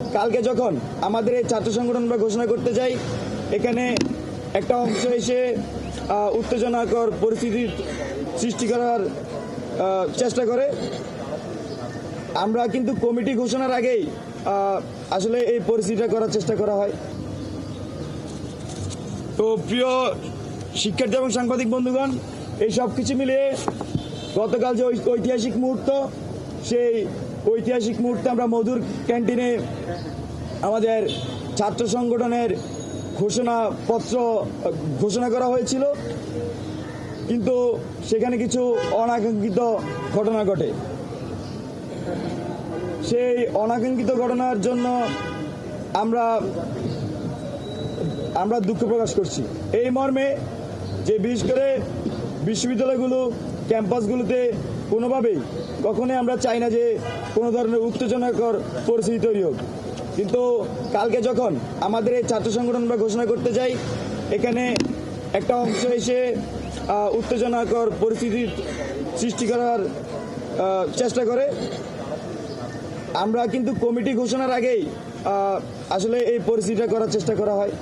কালকে যখন আমাদের এই ছাত্র সংগঠন আমরা ঘোষণা করতে যাই, এখানে একটা অংশ এসে উত্তেজনাকর পরিস্থিতির সৃষ্টি করার চেষ্টা করে। আমরা কিন্তু কমিটি ঘোষণার আগেই আসলে এই পরিস্থিতিটা করার চেষ্টা করা হয়। তো প্রিয় শিক্ষার্থী এবং সাংবাদিক বন্ধুগণ, এই সব কিছু মিলিয়ে গতকাল যে ঐতিহাসিক মুহূর্ত, সেই ঐতিহাসিক মুহূর্তে আমরা মধুর ক্যান্টিনে আমাদের ছাত্র সংগঠনের ঘোষণাপত্র ঘোষণা করা হয়েছিল, কিন্তু সেখানে কিছু অনাকাঙ্ক্ষিত ঘটনা ঘটে। সেই অনাকাঙ্ক্ষিত ঘটনার জন্য আমরা দুঃখ প্রকাশ করছি। এই মর্মে যে বিশেষ করে বিশ্ববিদ্যালয়গুলো ক্যাম্পাসগুলোতে কোনোভাবেই কখনোই আমরা চাই না যে কোনো ধরনের উত্তেজনাকর পরিস্থিতি তৈরি হোক, কিন্তু কালকে যখন আমাদের এই ছাত্র সংগঠন আমরা ঘোষণা করতে যাই, এখানে একটা অংশ এসে উত্তেজনাকর পরিস্থিতির সৃষ্টি করার চেষ্টা করে। আমরা কিন্তু কমিটি ঘোষণার আগেই আসলে এই পরিস্থিতিটা করার চেষ্টা করা হয়।